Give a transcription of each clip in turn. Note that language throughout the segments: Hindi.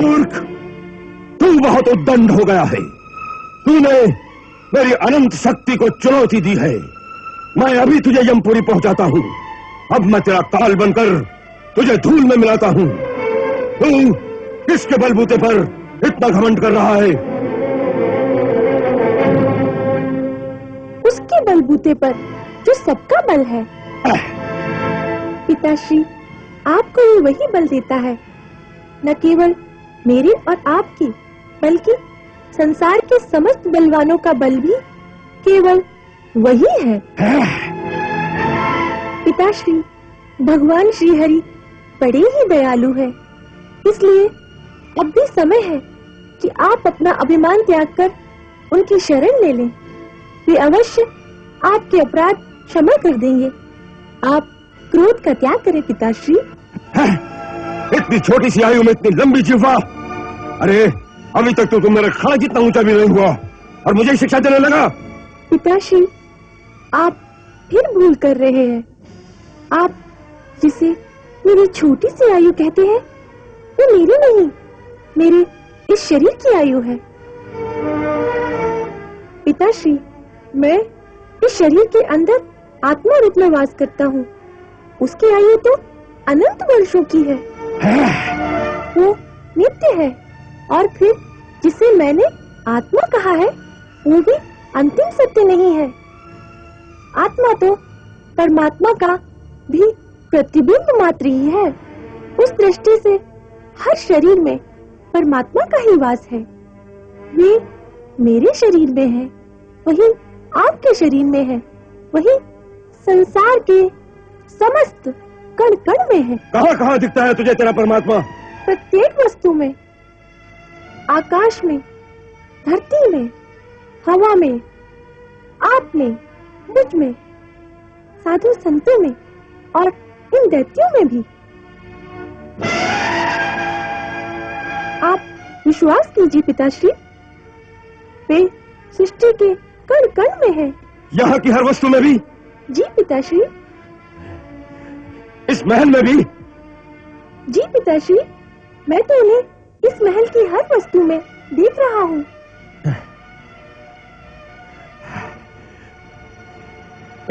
मूर्ख, तू बहुत उद्दंड हो गया है। तूने मेरी अनंत शक्ति को चुनौती दी है। मैं अभी तुझे यमपुरी पहुंचाता हूं। अब मैं तेरा काल बनकर तुझे धूल में मिलाता हूं। तू किसके बलबूते पर इतना घमंड कर रहा है? उसके बलबूते पर जो सबका बल है। पिताश्री, आपको ये वही बल देता है, न केवल मेरे और आपकी, बल्कि संसार के समस्त बलवानों का बल भी केवल वही है। पिताश्री, भगवान श्री हरि बड़े ही दयालु है, इसलिए अब भी समय है कि आप अपना अभिमान त्याग कर उनकी शरण ले लें। वे अवश्य आपके अपराध क्षमा कर देंगे। आप क्रोध का त्याग करें पिताश्री। इतनी छोटी सी आयु में इतनी लंबी जिह्वा! अरे अभी तक तो तुम मेरे खाना जितना ऊंचा भी नहीं हुआ और मुझे शिक्षा देने लगा। पिताश्री, आप फिर भूल कर रहे हैं। आप जिसे मेरी छोटी सी आयु कहते हैं, वो मेरी नहीं, मेरे इस शरीर की आयु है। पिताश्री, मैं इस शरीर के अंदर आत्मा रूप में वास करता हूँ। उसकी आयु तो अनंत वर्षों की है। वो नित्य है, और फिर जिसे मैंने आत्मा कहा है, वो भी अंतिम सत्य नहीं है। आत्मा तो परमात्मा का भी प्रतिबिंब मात्र ही है। उस दृष्टि से हर शरीर में परमात्मा का ही वास है। वे मेरे शरीर में है, वही आपके शरीर में है, वही संसार के समस्त कण कण में है। कहाँ कहाँ दिखता है तुझे तेरा परमात्मा? प्रत्येक वस्तु में, आकाश में, धरती में, हवा में, आप में, मुझ में, साधु संतों में और इन दैत्यों में भी। आप विश्वास कीजिए पिताश्री, वे सृष्टि के कण कण में है। यहाँ की हर वस्तु में भी? जी पिताश्री। इस महल में भी? जी पिताश्री, मैं तो उन्हें इस महल की हर वस्तु में देख रहा हूँ।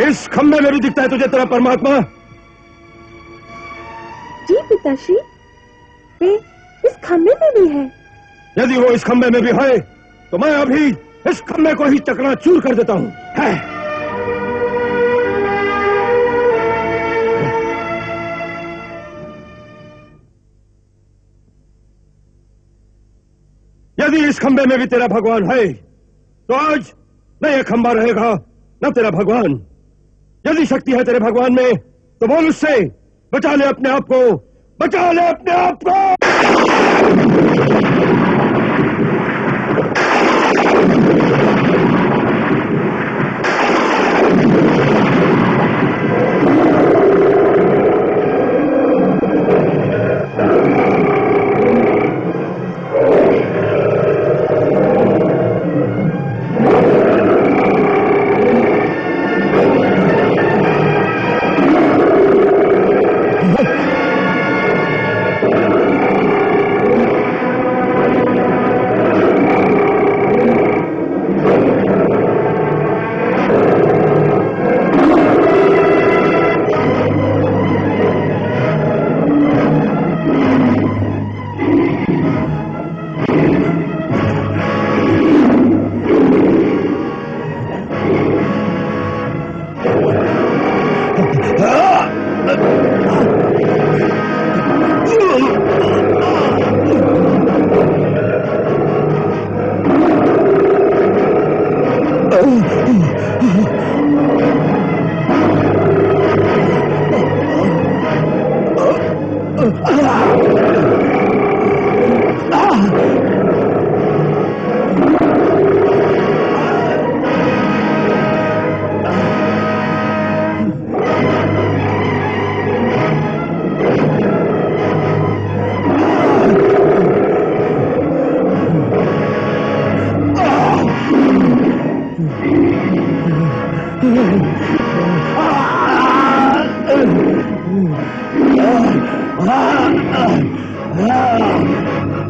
इस खंबे में भी दिखता है तुझे तेरा परमात्मा? जी पिताश्री, वे इस खंबे में भी है। यदि वो इस खंबे में भी है, तो मैं अभी इस खंबे को ही चकनाचूर कर देता हूँ। यदि इस खंबे में भी तेरा भगवान है, तो आज न ये खंबा रहेगा, न तेरा भगवान। यदि शक्ति है तेरे भगवान में, तो बोल उससे, बचा ले अपने आप को, बचा ले अपने आप को।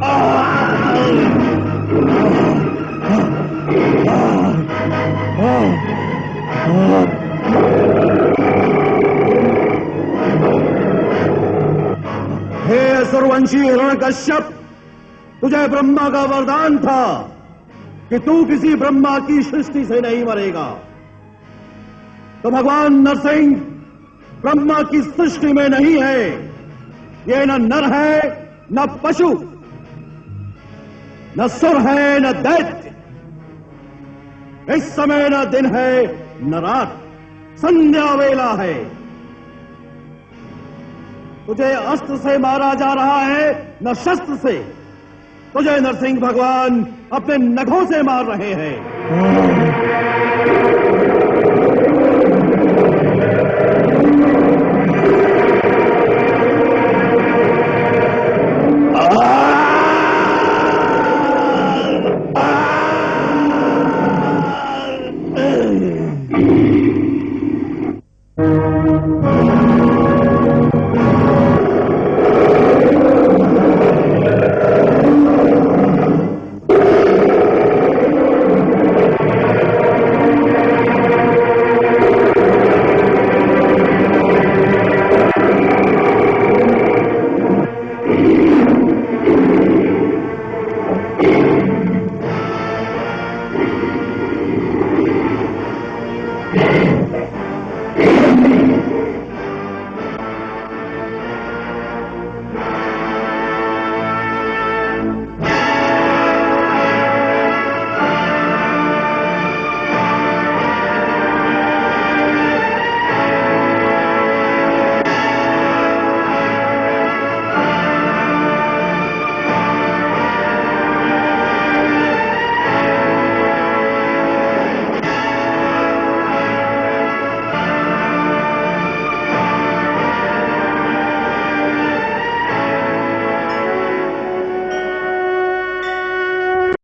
हे असुरवंशी हिरण्यकश्यप, तुझे ब्रह्मा का वरदान था कि तू किसी ब्रह्मा की सृष्टि से नहीं मरेगा। तो भगवान नरसिंह ब्रह्मा की सृष्टि में नहीं है। ये न नर है, न पशु, न सुर है, न दैत्य। इस समय न दिन है न रात, संध्या वेला है। तुझे अस्त्र से मारा जा रहा है, न शस्त्र से। तुझे नरसिंह भगवान अपने नखों से मार रहे हैं।